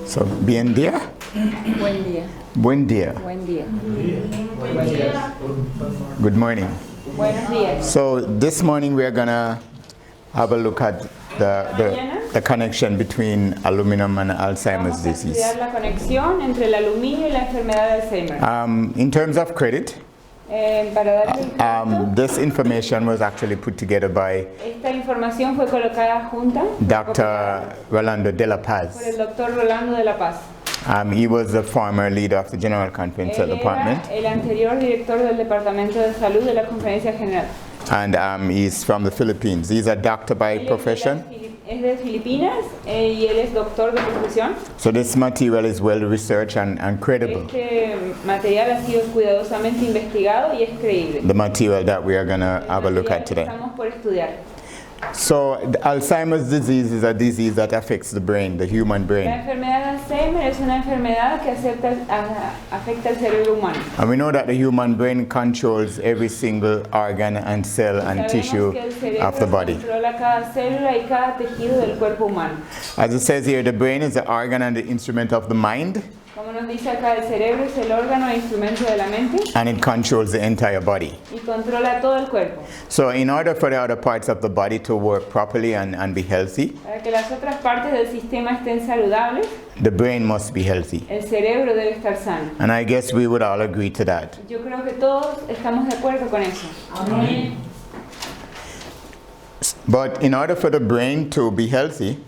So, bien día. Buen día. Buen día. Buen día. Good morning. Buenos días. So this morning we are gonna have a look at the connection between aluminum and Alzheimer's Vamos a disease. estudiar la conexión entre el aluminio y la enfermedad de Alzheimer. In terms of credit, Para darle el crédito, this information was actually put together by esta información fue colocada junta Dr. Rolando de la por Paz. el doctor Rolando de la Paz. He was the former leader of the General Conference Él Department, era el anterior director del Departamento de Salud de la Conferencia General. and he's from the Philippines. He's a doctor by Él profession. es de Filipinas y él es doctor de profesión. So this material is well researched and credible. Este material ha sido cuidadosamente investigado y es creíble. The material that we are going to have a look at today. Estamos por estudiar. So the Alzheimer's disease is a disease that affects the brain, the human La brain. enfermedad de Alzheimer es una enfermedad que afecta al cerebro humano. And we know that the human brain controls every single organ and cell and Sabemos tissue que el cerebro of the body. controla cada célula y cada tejido del cuerpo humano. As it says here, the brain is the organ and the instrument of the mind, Como nos dice acá, el cerebro es el órgano e instrumento de la mente and it controls the entire body. y controla todo el cuerpo. So in order for the other parts of the body to work properly and be healthy, Para que las otras partes del sistema estén saludables, the brain must be healthy. el cerebro debe estar sano. And I guess we would all agree to that. Yo creo que todos estamos de acuerdo con eso. Amén. But in order for the brain to be healthy,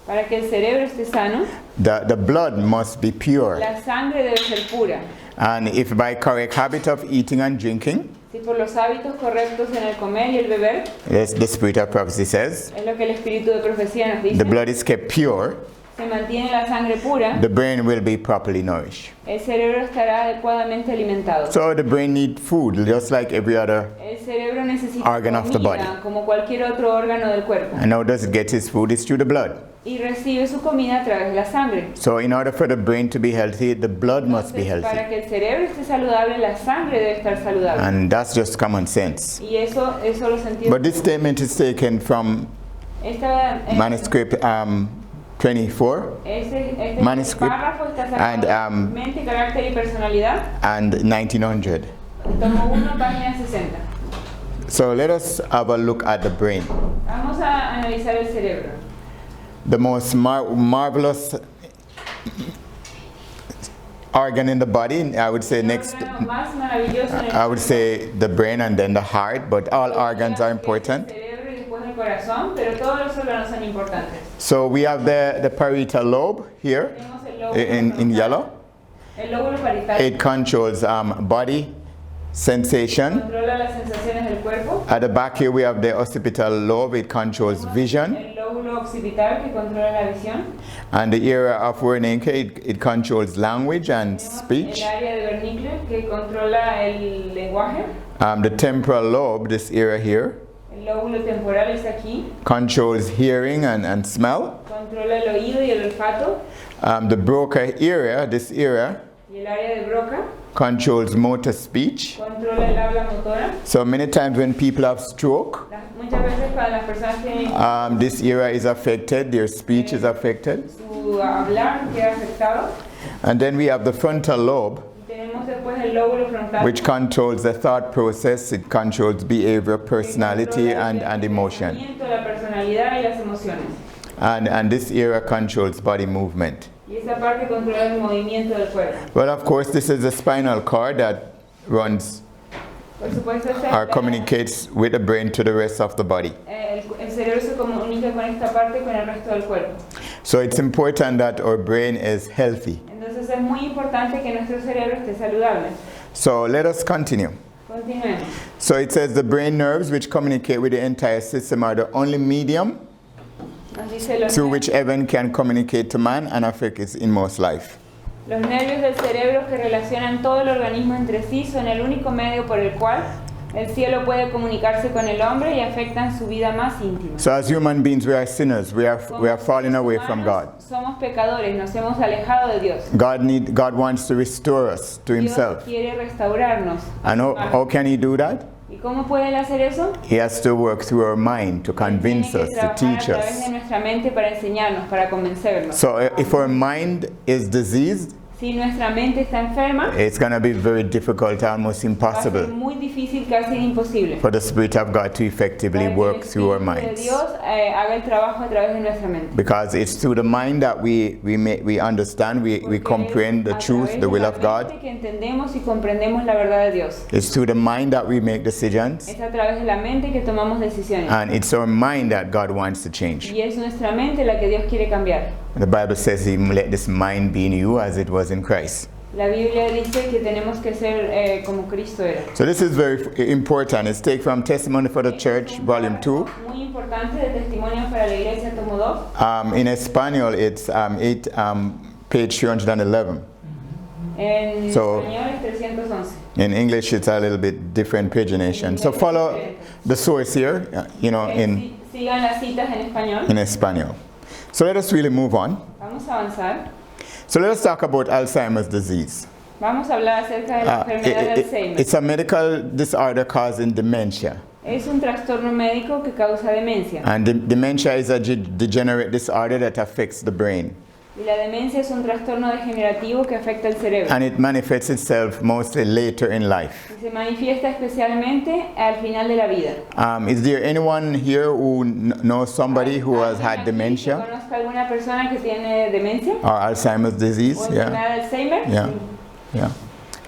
Para que el cerebro esté sano, the blood must be pure. la sangre debe ser pura. And if by correct habit of eating and drinking, Si por los hábitos correctos en el comer y el beber, as the spirit of prophecy says, es lo que el espíritu de profecía nos dice, the blood is kept pure, se mantiene la sangre pura, the brain will be properly nourished. el cerebro estará adecuadamente alimentado. So the brain needs food just like every other. El cerebro necesita Organ of the body. comida como cualquier otro órgano del cuerpo And how does it get its food? It's through the blood. y recibe su comida a través de la sangre. So in order for the brain to be healthy, the blood must be Entonces, para healthy. que el cerebro esté saludable, la sangre debe estar saludable. And that's just common sense. Y eso lo sentimos. But this statement is taken from Esta, manuscript 24 este manuscript párrafo está and, sacado de Mente, Carácter y Personalidad, and 1900. tomo 1, página 60. So let us have a look at the brain. Vamos a analizar el cerebro. The most marvelous organ in the body, I would say next, El órgano más maravilloso en el I would say the brain and then the heart, but all organs are El important. cerebro y después el corazón, pero todos los órganos son importantes. So we have the parietal lobe here Tenemos el lóbulo in frontal, yellow. El lóbulo parietal It controls body sensation. controla las sensaciones del cuerpo. At the back here we have the occipital lobe. It controls vision. El lóbulo occipital que controla la visión. And the area of Wernicke, it controls language and Tenemos speech. el área de Wernicke que controla el lenguaje. The temporal lobe, this area here, El lóbulo temporal está aquí. controls hearing and smell. Controla el oído y el olfato. The Broca area, this area, Y el área de Broca controls motor speech. controla el habla motora. So many times when people have stroke, Muchas veces cuando las personas tienen this area is affected, their speech is affected. su hablar queda afectado. And then we have the frontal lobe, Y tenemos después el lóbulo frontal. which controls the thought process, it controls behavior, personality, and emotion. La personalidad y las emociones. And this area controls body movement. Y esa parte controla el movimiento del cuerpo. Well, of course, this is the spinal cord that runs Por supuesto, or communicates with the brain to the rest of the body. el cerebro se comunica con esta parte con el resto del cuerpo. So it's important that our brain is healthy. Entonces es muy importante que nuestro cerebro esté saludable. So let us continue. Continuemos. So it says the brain nerves, which communicate with the entire system, are the only medium Nos dice los through which heaven can communicate to man and affect its inmost life. nervios del cerebro que relacionan todo el organismo entre sí son el único medio por el cual El cielo puede comunicarse con el hombre y afectan su vida más íntima. So as human beings, we are sinners. We are falling away from God. Somos pecadores, nos hemos alejado de Dios. God wants to restore us to Himself. Dios quiere restaurarnos. And how can He do that? ¿Y cómo puede él hacer eso? He has to work through our mind to convince Tiene us, que to trabajar teach a través us. de nuestra mente para enseñarnos, para convencernos. So if our mind is diseased, Si nuestra mente está enferma, it's going to be very difficult, almost va a ser impossible, muy difícil, casi imposible. for the Spirit of God to effectively Para que el work through our Espíritu de minds. Dios haga el trabajo a través de nuestra mente. Because it's through the mind that we understand, we Porque comprehend the es a truth, través the de will la of God. mente que entendemos y comprendemos la verdad de Dios. It's through the mind that we make decisions. Es a través de la mente que tomamos decisiones. And it's our mind that God wants to change. Y es nuestra mente la que Dios quiere cambiar. The Bible says, let this mind be in you as it was in Christ. La Biblia dice que tenemos que ser como Cristo era. So this is very important. It's taken from Testimony for the Church, Volume 2. Muy importante de Testimonios para la Iglesia, tomo 2. In Espanol, it's page 311. En So- español es 311. In English, it's a little bit different pagination. So follow the source here, in Sigan las citas en español. Espanol. So let us really move on. Vamos a avanzar. So let us talk about Alzheimer's disease. Vamos a hablar acerca de la enfermedad de Alzheimer. It's a medical disorder causing dementia. Es un trastorno médico que causa demencia. And dementia is a degenerate disorder that affects the brain. Y la demencia es un trastorno degenerativo que afecta el cerebro. And it manifests itself mostly later in life. Y se manifiesta especialmente al final de la vida. Is there anyone here who knows somebody who has had dementia ¿Conozca alguna persona que tiene demencia? or Alzheimer's ¿O disease? Yeah, enfermedad de Alzheimer? yeah, yeah,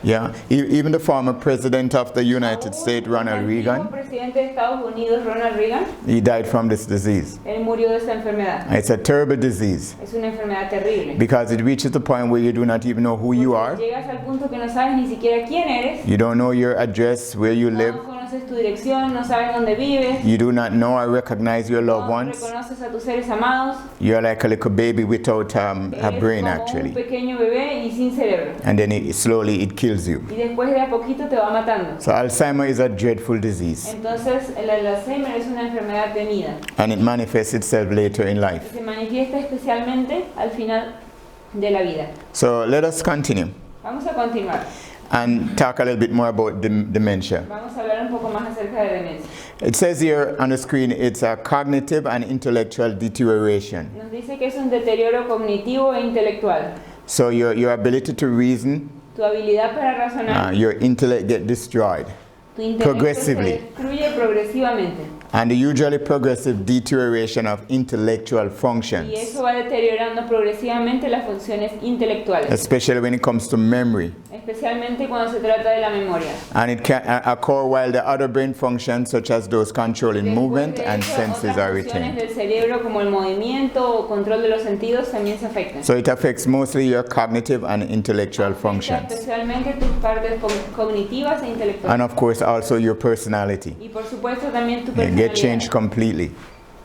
yeah. Even the former president of the United States, Ronald El Reagan, antiguo presidente de Estados Unidos, Ronald Reagan, he died from this disease. él murió de esa enfermedad. It's a terrible disease Es una enfermedad terrible. because it reaches the point where you do not even know who you are. Llegas al punto que no sabes ni siquiera quién eres. You don't know your address, where you live. No conoces tu dirección, no sabes dónde vives. You do not know or recognize your loved No ones. reconoces a tus seres amados. You're like a little baby without a Eres brain, como un actually. pequeño bebé y sin cerebro. And then slowly it kills you. Y después de a poquito te va matando. So Alzheimer is a dreadful disease, Entonces, el Alzheimer es una enfermedad temida. and it manifests itself later in Y life. se manifiesta especialmente al final de la vida. So let us continue Vamos a continuar. and talk a little bit more about dementia. Vamos a hablar un poco más acerca de demencia. It says here on the screen, it's a cognitive and intellectual deterioration. Nos dice que es un deterioro cognitivo e intelectual. So your ability to reason, Tu habilidad para razonar, your intellect get destroyed. tu intelecto progressively. se destruye progresivamente. And the usually progressive deterioration of intellectual Y functions, eso va deteriorando progresivamente las funciones intelectuales, especially when it comes to memory. especialmente cuando se trata de la memoria. And it can occur while the other brain functions, such as those controlling Después movement de and eso, senses, otras are funciones retained. del cerebro como el movimiento o control de los sentidos también se afectan. So it affects mostly your cognitive and intellectual Afecta functions. especialmente tus partes cognitivas e intelectuales. And of course also your personality. Y por supuesto también tu You get changed personalidad. completely.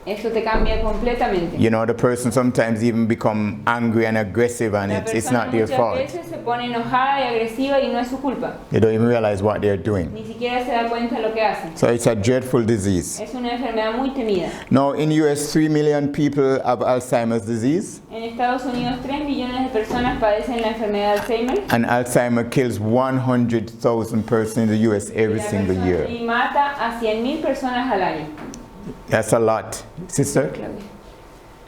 Eso te cambia completamente. You know, the person sometimes even become angry and aggressive, and La it's persona not their muchas fault. veces se pone enojada y agresiva y no es su culpa. They don't even realize what they're doing. Ni siquiera se da cuenta de lo que hacen. So it's a dreadful disease. Es una enfermedad muy temida. Now in US, 3 million people have Alzheimer's disease, En Estados Unidos 3 millones de personas padecen la enfermedad de Alzheimer. and Alzheimer kills 100,000 persons in the US every La single persona- year. Y mata a 100.000 personas al año. That's a lot. Sister?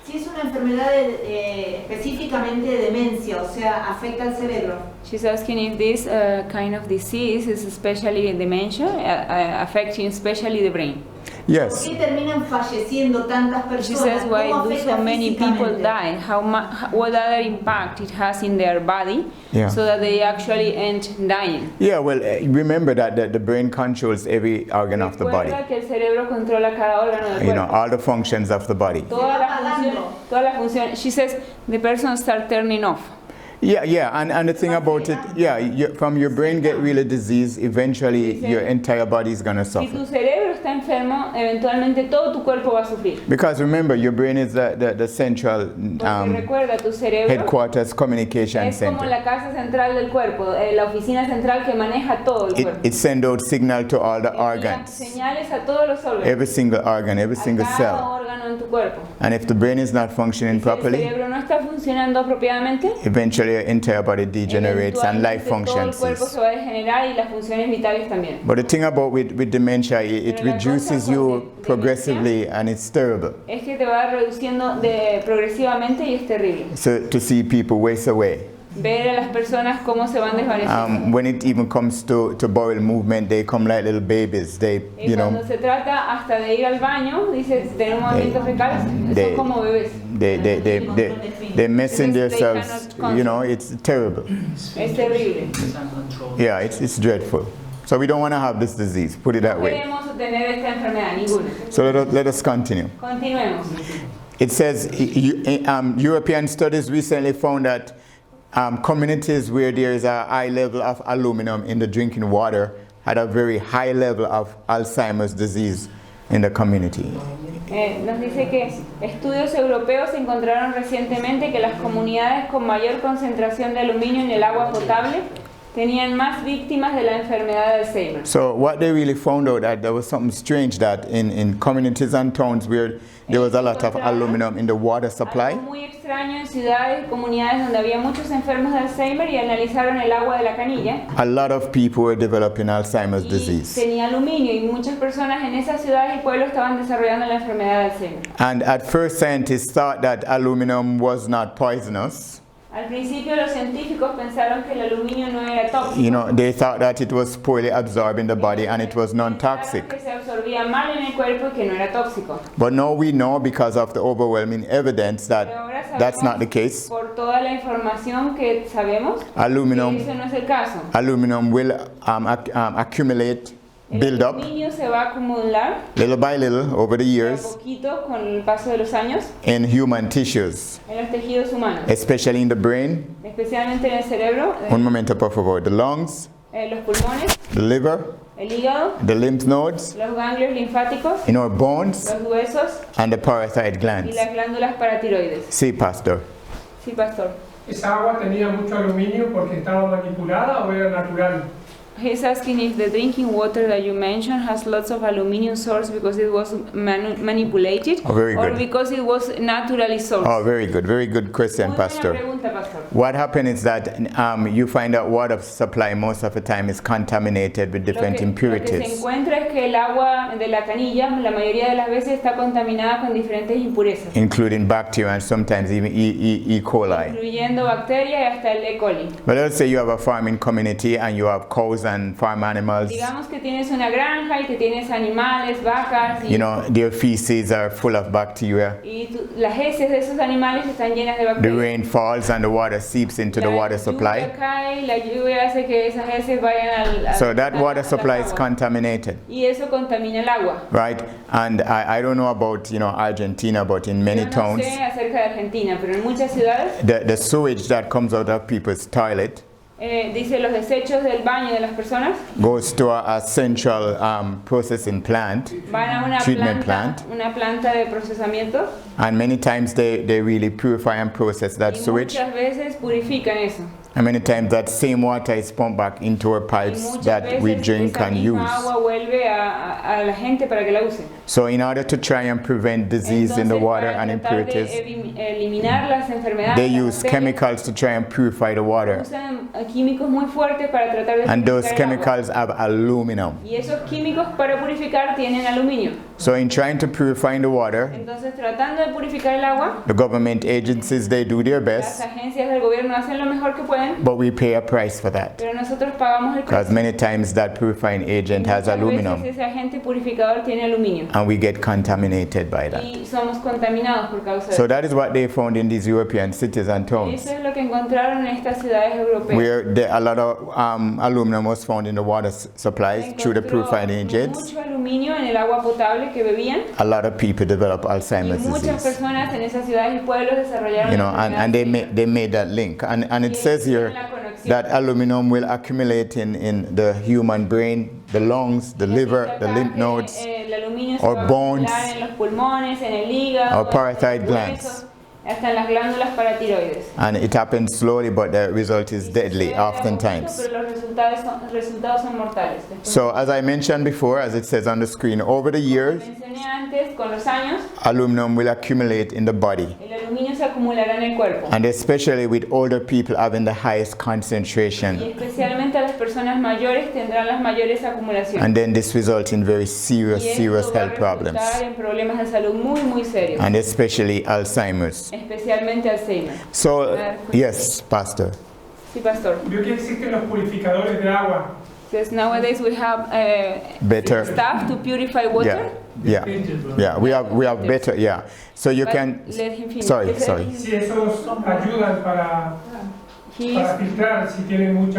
Si es una enfermedad específicamente de demencia, o sea, afecta al cerebro. She's asking if this kind of disease is especially dementia, affecting especially the brain. ¿Por Yes. qué terminan falleciendo tantas She personas? says, why ¿Cómo do afecta so many people físicamente? die? What other impact it has in their body, Yeah. so that they actually end dying? Yeah, well, remember that the brain controls every organ of the body. Recuerda que el cerebro controla cada órgano del You know, cuerpo. all the functions of the body. Todas las funciones. She says the person start turning off. Yeah, and the thing about it, from your brain get really diseased, eventually your entire body is gonna Si suffer. tu cerebro está enfermo, eventualmente todo tu cuerpo va a sufrir. Because remember, your brain is the central Porque recuerda, tu cerebro headquarters communication es como center. la casa central del cuerpo, la oficina central que maneja todo el cuerpo. It sends out signal to all the Envía organs, señales a todos los órganos, every single organ, every a single cada cell. órgano en tu cuerpo. And if the brain is not functioning Si el properly, cerebro no está funcionando apropiadamente, eventually your entire body degenerates and life eventualmente todo function el cuerpo ceases. se va a degenerar y las funciones vitales también. But the thing about with dementia, it Pero la cosa reduces con you progressively and it's terrible. Es que te va reduciendo progresivamente y es terrible. So to see people waste away. Ver a las personas cómo se van desvaneciendo. When it even comes to bowel movement, they come like little babies. They, Y cuando se trata hasta de ir al baño, dice, tener movimientos fecales, son como bebés. they're messing themselves. You know, it's terrible. Es terrible. Yeah, it's dreadful. So we don't want to have this disease. Put it that No way. queremos tener esta enfermedad, ninguna. So let us continue. Continuemos. It says European studies recently found that communities where there is a high level of aluminum in the drinking water had a very high level of Alzheimer's disease in the community. Nos dice que estudios europeos encontraron recientemente que las comunidades con mayor concentración de aluminio en el agua potable tenían más víctimas de la enfermedad de Alzheimer. So what they really found out that there was something strange that in communities and towns where there was a lot of aluminum in the water supply, Algo muy extraño en ciudades y comunidades donde había muchos enfermos de Alzheimer y analizaron el agua de la canilla a lot of people were developing Alzheimer's y disease. tenía aluminio y muchas personas en esas ciudades y pueblos estaban desarrollando la enfermedad de Alzheimer. And at first scientists thought that aluminum was not poisonous. Al principio los científicos pensaron que el aluminio no era tóxico. You know, they thought that it was poorly absorbed in the body and it was Pensaron non-toxic. que se absorbía mal en el cuerpo y que no era tóxico. But now we know because of the overwhelming evidence Pero that ahora that's sabemos not the case. por toda la información que sabemos que Aluminum, eso no es el caso. aluminum will accumulate, El build up aluminio se va a acumular little by little over the de a years poquito con el paso de los años in human tissues, en los tejidos humanos, especially in the brain. especialmente en el cerebro, Un momento, por favor. The lungs, los pulmones, the liver, el hígado, the lymph nodes, los ganglios linfáticos, in our bones, los huesos and the parotid y glands. las glándulas paratiroides. See, Pastor. Sí, pastor. ¿Esa agua tenía mucho aluminio porque estaba manipulada o era natural? He's asking if the drinking water that you mentioned has lots of aluminum source because it was manipulated Oh, very or good. because it was naturally sourced. Oh, very good. Very good question, Muy buena Pastor. pregunta, pastor. What happened is that you find out water supply most of the time is contaminated with different Lo que se impurities, encuentra es que el agua de la canilla la mayoría de las veces está contaminada con diferentes impurezas, including bacteria and sometimes even E. coli. incluyendo bacterias y hasta el E. coli. But let's say you have a farming community and you have cows and farm animals. Digamos que tienes una granja y que tienes animales, vacas y, You know, their feces are full of bacteria. y las heces de esos animales están llenas de The bacterias. rain falls and the water seeps into the water La supply. lluvia cae, la lluvia hace que esas heces vayan So that water las supply is aguas. contaminated, Y eso contamina el agua. right? And I don't know about, you know, Argentina, but in many Yo no towns, sé acerca de Argentina, pero en muchas ciudades the sewage that comes out of people's toilet dice los desechos del baño de las personas goes to a central processing plant, van a una treatment una planta de procesamiento and many times they really purify and process that y sewage. muchas veces purifican eso. And many times that same water is pumped back into our Y pipes muchas that we veces drink esa and misma use. agua vuelve a la gente para que la use. So in order to try and prevent disease in the Entonces, water para and tratar de impurities, eliminar las enfermedades, they las use bacterias, chemicals to try and purify the water. usan químicos muy fuertes para tratar de And those purificar el agua. chemicals have aluminum. Y esos químicos para purificar tienen aluminio. So in trying to purify the water, Entonces, tratando de purificar el agua, the government agencies, they do their las best, agencias del gobierno hacen lo mejor que pueden, but we pay a price for that. pero nosotros pagamos el Because precio. many times that purifying agent has Muchas aluminum veces ese agente purificador tiene aluminio and we get contaminated by that. y somos contaminados por causa de So eso. that is what they found in these European cities and towns, Eso es lo que encontraron en estas ciudades europeas. where a lot of aluminum was found in the water supplies through the Encontró purifying agents. mucho aluminio en el agua potable que bebían A lot of people develop y Alzheimer's muchas disease. cities. personas en esas ciudades y pueblos desarrollaron You know, and they enfermedades. made that link. And it says here La conexión. that aluminum will accumulate in the human brain, the lungs, the liver, the lymph nodes, El aluminio or se va a bones, acumular en los pulmones, en el hígado, or parotid en los glands. huesos, hasta en las glándulas paratiroides. and it happens slowly, but the result is deadly oftentimes. Pero los resultados son mortales. So as I mentioned before, as it says on the screen, over the years, Mencioné antes, con los años, aluminum will accumulate in the body, el aluminio se acumulará en el cuerpo. and especially with older people having the highest Y concentration. especialmente a las personas mayores tendrán las mayores acumulaciones. And then this results in very Y serious esto va a health problems, resultar en problemas de salud muy, muy serios. and especially Alzheimer's. Especialmente Alzheimer. So, yes, Pastor. Sí, pastor. Vio que existen los purificadores de agua. Says nowadays we have Better. stuff to purify water. Yeah. We have better. Yeah. So you But can. let him finish. Sorry. Si esos ayudan para He's, filtrar si tienen mucho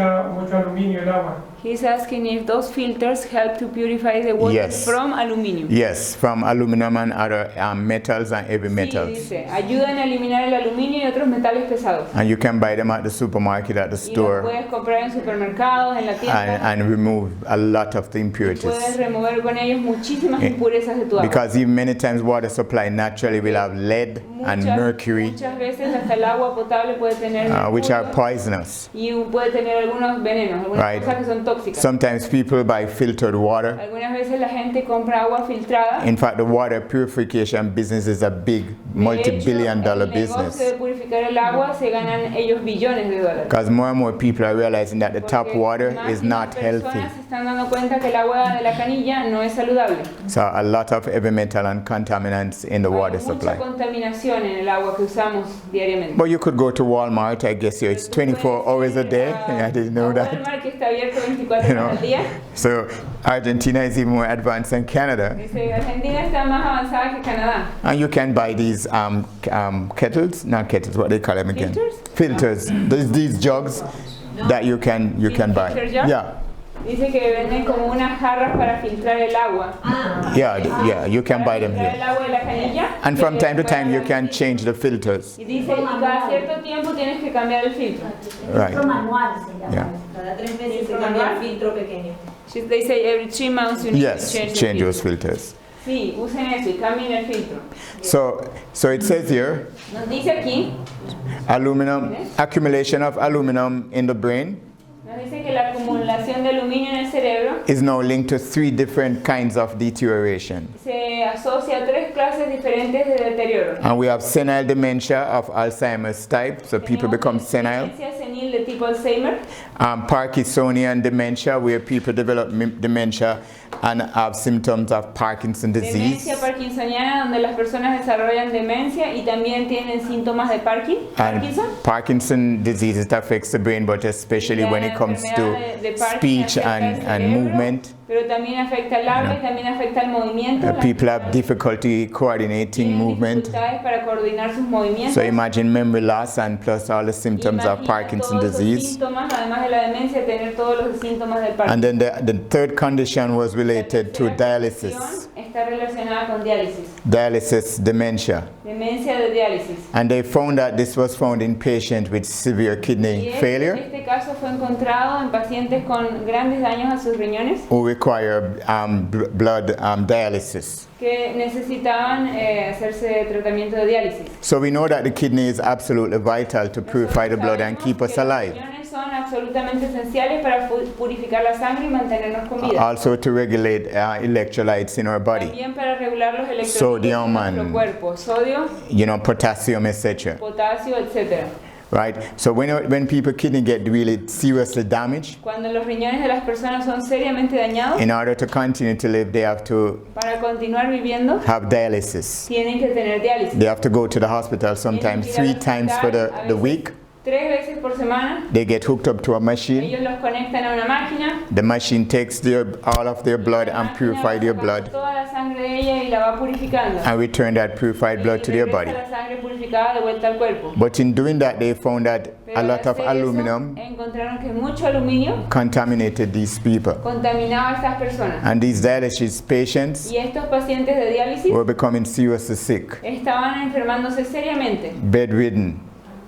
aluminio el agua. he's asking if those filters help to purify the water Yes. from aluminum. Yes, from aluminum and other metals and heavy Sí, metals. dice, ayudan a eliminar el aluminio y otros metales pesados. And you can buy them at the supermarket, at the Y los store, puedes comprar en supermercados, en la tienda. and remove a lot of the Puedes impurities. remover con ellos muchísimas Eh, impurezas de tu agua. Because even many times water supply naturally will have lead and mercury, Muchas veces hasta el agua potable puede tener which are mercurio poisonous. y puede tener algunos venenos, algunas Right. cosas que son tóxicas. Sometimes people buy filtered water. Algunas veces la gente compra agua filtrada. In fact, the water purification business is a big De multi-billion hecho, dollar el negocio de business. purificar el agua se ganan ellos billones de dólares. Because more and more people are realizing that the tap Porque water más is y más not healthy. personas se están dando cuenta que el agua de la canilla no es saludable. So a lot of heavy metal and contaminants in the water Hay mucha supply. contaminación en el agua que usamos diariamente. But you could go to Walmart, I guess it's 24 hours a day. I didn't know that. Walmart, que está abierto 24 You know. horas al día. So Argentina is even more advanced than Canada. Dice, Argentina está más avanzada que Canadá. And you can buy these kettles, not kettles, what they call them again? Filters? Filters. There's these jugs that you can buy. Filter jar? Yeah. Dice que venden como unas jarras para filtrar el agua. Yeah, you can buy them Filtrar el here. agua de la canilla. And from time to time you can change the filters. Y dice, y cada cierto tiempo tienes que cambiar el filtro. Right. Filtro manual se llama. Yeah. Cada 3 meses se cambia el filtro pequeño. They say every 3 months you need Yes, to change the change filtro. those filters. Sí, usen eso y cambien el filtro. So it says here, Nos dice aquí, aluminum, accumulation of aluminum in the brain nos dice que la acumulación de aluminio en el cerebro is now linked to 3 different kinds of deterioration. se asocia a 3 clases diferentes de deterioro. And we have senile dementia of Alzheimer's type, so people become senile. Demencia senil de tipo Alzheimer. Parkinsonian dementia, where people develop dementia and have symptoms of Parkinson's disease. Demencia parkinsoniana, donde las personas desarrollan demencia y también tienen síntomas de And Parkinson. Parkinson's disease, it affects the brain, but especially when it comes to Parkinson speech afecta el and cerebro, movement. Pero también afecta el habla y también afecta el movimiento. Las People have personas difficulty coordinating tienen movement. dificultades para coordinar sus movimientos. So imagine memory loss and plus all the symptoms of Imagina Parkinson's todos esos disease. síntomas, además de la demencia, tener todos los síntomas del And Parkinson. then the third condition was related to La dialysis. condición está relacionada con diálisis, Dialysis dementia. demencia de diálisis. And they found that this was found in patients with severe Y kidney failure este caso fue encontrado en pacientes con grandes daños a sus riñones who require blood dialysis. que necesitaban hacerse tratamiento de diálisis. So we know that the kidney is absolutely vital to purify the blood and Sabemos keep us que los alive. riñones son absolutamente esenciales para purificar la sangre y mantenernos con vida. Also to regulate electrolytes in our body, También para regular los electrolitos Sodium en nuestro and- cuerpo, sodio, potassium, etc. potasio, etc. Right? So when people kidney get really seriously damaged, Cuando los riñones de las personas son seriamente dañados, in order to continue to live, they have to para continuar viviendo, have dialysis. tienen que tener diálisis. They have to go to the hospital sometimes 3 times for the week. 3 veces por semana. They get hooked up to a machine. Ellos los conectan a una máquina. The machine takes all of their blood La and máquina purifies va their sacando blood toda la sangre de ella y la va purificando. and return that purified blood to their Y body. regresa la sangre purificada de vuelta al cuerpo. But in doing that, they found that Pero a al lot of hacer eso, aluminum encontraron que mucho aluminio contaminated these people. contaminaba a estas personas. And these dialysis patients Y estos pacientes de diálisis were becoming seriously sick, estaban enfermándose seriamente. bedridden,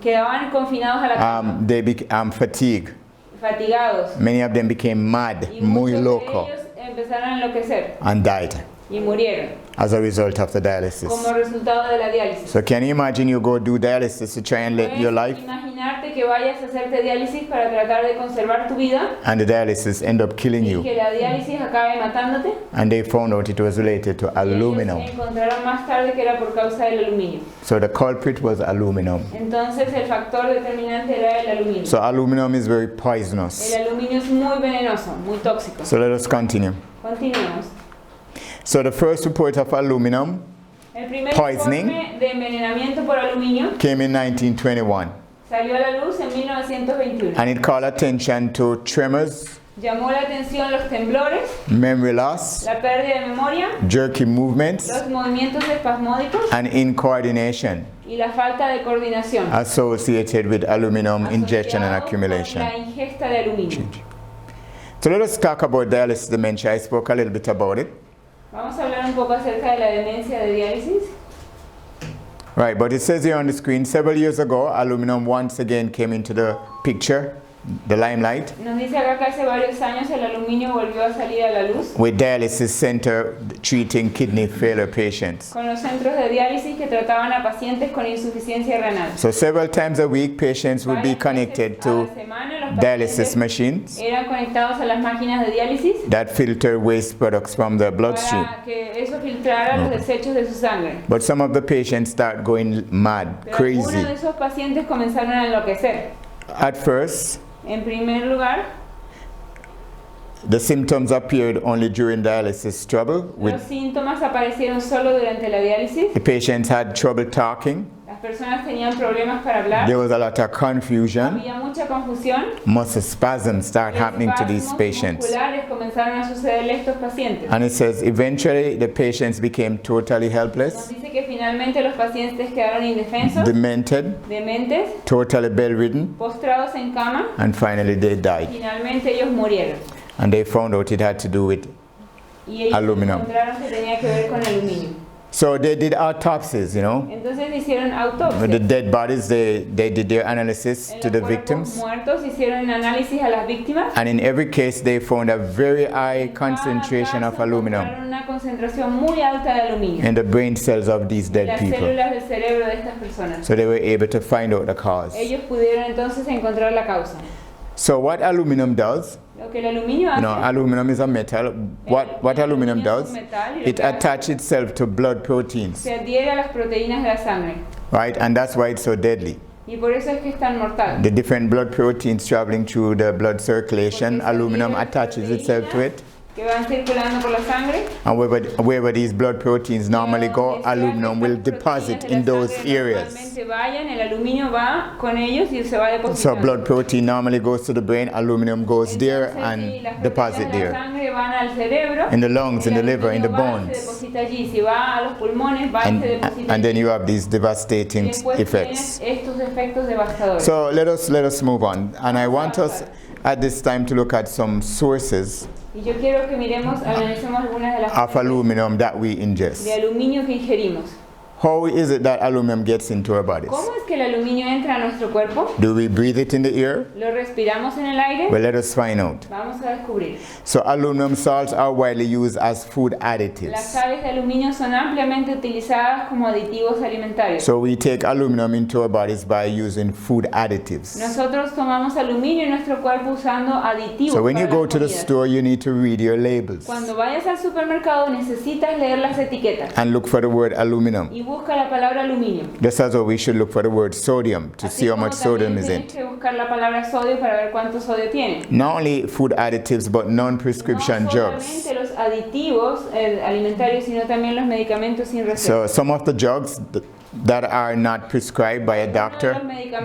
Quedaban confinados a la cama, they became fatigued. fatigados. Many of them became mad, Y muy muchos de loco, ellos empezaron a enloquecer and died y murieron as a result of the dialysis. como resultado de la diálisis. So can you imagine you go do dialysis to try and live your Puedes life, imaginarte que vayas a hacerte diálisis para tratar de conservar tu vida and the dialysis end up killing y you? que la diálisis acabe matándote. And they found out it was related to Y aluminum. ellos encontraron más tarde que era por causa del aluminio. So the culprit was aluminum. Entonces el factor determinante era el aluminio. So aluminum is very poisonous. El aluminio es muy venenoso, muy tóxico. So let us continue. Continuemos. So the first report of aluminum El primer Poisoning. informe de envenenamiento por aluminio came in 1921, salió a la luz en 1921. and it called attention to tremors, Llamó la atención los temblores, memory loss, la pérdida de memoria, jerky movements, los movimientos espasmódicos and incoordination y la falta de coordinación associated with aluminum ingestion and asociado accumulation. con la ingesta de aluminio. So let us talk about dialysis dementia. I spoke a little bit about it. Vamos a hablar un poco acerca de la demencia de diálisis. Right, but it says here on the screen, several years ago, aluminum once again came into the picture, the limelight, Nos dice acá que hace varios años el aluminio volvió a salir a la luz with dialysis center treating kidney failure patients. con los centros de diálisis que trataban a pacientes con insuficiencia renal. So several times a week, patients would be Varias connected veces a la to semana los dialysis pacientes machines eran conectados a las máquinas de diálisis that filter waste products from the bloodstream. para que eso filtrara los desechos de su sangre. But some of the patients start going mad, Pero algunos de crazy. esos pacientes comenzaron a enloquecer. At first, En primer lugar, the symptoms appeared only during dialysis trouble. los síntomas aparecieron solo durante la diálisis. The patients had trouble talking. Las personas tenían problemas para hablar. There was a lot of confusion. Había mucha confusión. Muscle spasms start happening to these Espasmos patients. musculares comenzaron a sucederle a estos pacientes. And it says eventually the patients became totally Nos helpless, dice que finalmente los pacientes quedaron indefensos, demented, dementes, totally bedridden, postrados en cama. and finally they died. Finalmente ellos murieron. And they found out it had to do with. Y ellos Aluminum. encontraron que tenía que ver con aluminio. So they did autopsies, Entonces hicieron With the autopsias. dead bodies, they did their analysis En to los the cuerpos victims. muertos hicieron análisis a las víctimas. And in every case, they found a very high En cada concentration of caso aluminum encontraron una concentración muy alta de aluminio in the brain cells of these en dead las people. células del cerebro de estas personas. So they were able to find out the cause. Ellos pudieron entonces encontrar la causa. So what aluminum does, Lo que el aluminio hace, aluminum is a metal. What el aluminum aluminio es does, un metal y lo it que hace attaches itself to blood proteins, se adhiere a las proteínas de la sangre. right? And that's why it's so deadly. Y por eso es que es tan mortal. The different blood proteins traveling through the blood circulation, Porque se aluminum adhieren las attaches itself to it. Que van circulando por la sangre. And wherever these blood proteins normally go, Donde sea que aluminum estas will proteínas deposit de la in those sangre areas. normalmente vayan, el aluminio va con ellos y se va So depositando. blood protein normally goes to the brain, aluminum goes there Entonces, si and las deposit proteínas de la there. sangre van al cerebro, In the lungs, in the el liver, in the aluminio va y se bones. deposita allí. Si va a los pulmones, va y se deposita And then allí. you have these Y devastating después effects. tienes estos efectos devastadores. So let us move on. And I want us at this time to look at some sources Y yo quiero que miremos, analicemos algunas de las of fuentes aluminum that we de ingest. aluminio que ingerimos. How is it that aluminum gets into our bodies? ¿Cómo es que el aluminio entra a nuestro cuerpo? Do we breathe it in the air? ¿Lo respiramos en el aire? Well, let us find out. Vamos a descubrir. So aluminum salts are widely used as food Las additives. sales de aluminio son ampliamente utilizadas como aditivos alimentarios. So we take aluminum into our bodies by using food additives. Nosotros tomamos aluminio en nuestro cuerpo usando aditivos. So when you para go las to the comidas. store, you need to read your labels Cuando vayas al supermercado necesitas leer las etiquetas and look for the word aluminum. y busca la palabra aluminio. Just as well, we should look for the word sodium to Así see how como much sodium también is in tienes it. que buscar la palabra sodio para ver cuánto sodio tiene. Not only food additives, but non-prescription No drugs. solamente los aditivos alimentarios, sino también los medicamentos sin receta. So some of the drugs that are not prescribed by a doctor.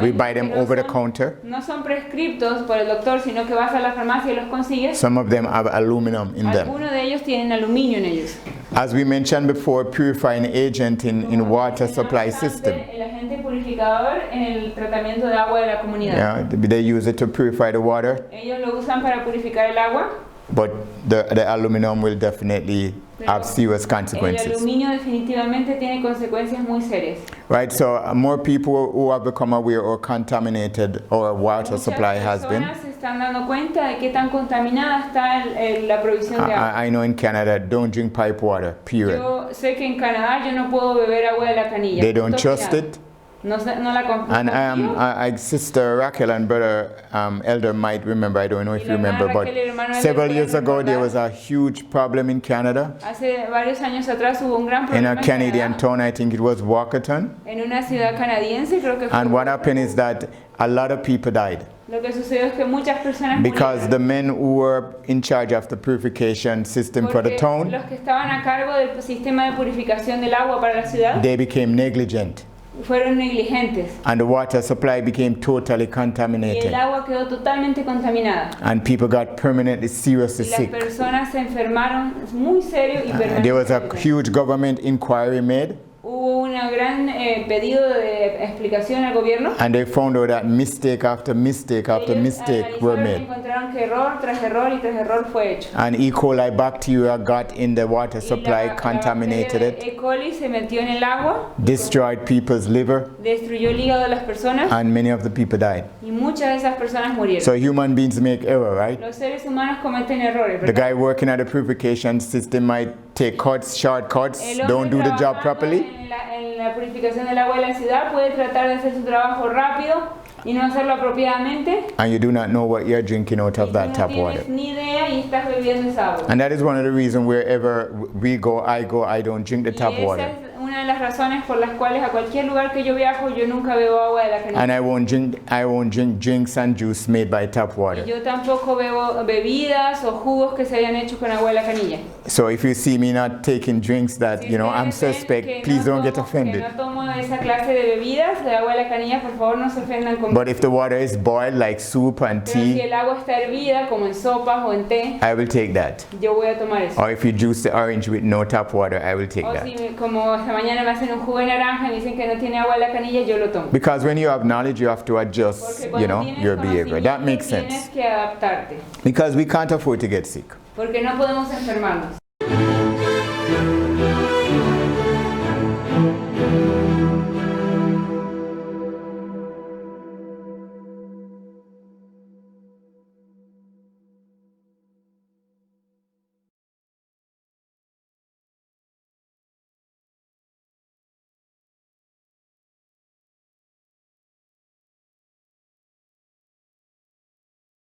We buy them over the counter. No son prescriptos por el doctor, sino que vas a la farmacia y los consigues. Some of them have aluminum in them. Algunos de ellos tienen aluminio en ellos. As we mentioned before, purifying agent in water supply system. El agente purificador en el tratamiento de agua de la comunidad. Yeah, they use it to purify the water, Ellos lo usan para purificar el agua. but the aluminum will definitely have serious El consequences. aluminio definitivamente tiene consecuencias muy serias. Right, so more people who have become aware or contaminated our water supply has been. Muchas personas se están dando cuenta de qué tan contaminada está la provisión de agua. I know in Canada, don't drink pipe water, period. Yo sé que en Canadá yo no puedo beber agua de la canilla. They don't Punto trust final. it. No la And confío. Sister Raquel and brother Elder might remember, I don't know if Y you la remember, hermana but Raquel y el hermano Elder several pueden years ago there recordar. was a huge problem in Canada. Hace varios años atrás hubo un gran In problema a en Canadian Canadá, town, I think it was Walkerton. en una ciudad canadiense, creo que fue. And what happened is that a lot of people died Lo que sucedió es que muchas personas because murieron. the men who were in charge of the purification system for the Porque town, los que estaban a cargo del sistema de purificación del agua para la ciudad they became negligent fueron negligentes and the water supply became totally y contaminated el agua quedó totalmente contaminada and people got permanently seriously y las sick. personas se enfermaron muy serio y There was a permanentemente. huge government inquiry made, Hubo un gran pedido de explicación al gobierno. and they found out that mistake after mistake after Ellos mistake were analizaron y made. encontraron que error tras error y tras error fue hecho. And E. coli bacteria got in the water Y supply, la contaminated bacteria it, E. coli se metió en el agua, destroyed people's liver, destruyó el hígado de las personas and many of the people died. y muchas de esas personas murieron. So human beings make error, right? Los seres humanos cometen errores, The ¿verdad? guy working at the purification system might take cuts, shortcuts, El hombre don't do the job trabajando properly, en la purificación del agua de la ciudad puede tratar de hacer su trabajo rápido y no hacerlo apropiadamente. and you do not know what you're drinking out Y of tú that no tap water. tienes ni idea y estás bebiendo esa agua. And that is one of the reasons wherever we go, I don't drink the Y tap esa water. es una de las razones por las cuales a cualquier lugar que yo viajo yo nunca bebo agua de la canilla. And I won't drink drinks and juice made by tap Y water. yo tampoco bebo bebidas o jugos que se hayan hecho con agua de la canilla. So if you see me not taking drinks that, Si you know, ustedes I'm ven que suspect, please don't get que offended. no tomo esa clase de bebidas de agua de la canilla, por favor no se ofendan conmigo. But if the water is boiled like soup and Pero si tea, el agua está hervida, como en sopas o en té, I will take that. yo voy a tomar eso. Or if you juice the orange with no tap water, I will take O that. si como esta mañana me hacen un jugo de naranja y me dicen que no tiene agua de la canilla, yo lo tomo. Because when you have knowledge, you have to adjust, Porque you cuando know, tienes your behavior. That conocimiento, makes tienes sense. que adaptarte. Because we can't afford to get sick. Porque no podemos enfermarnos.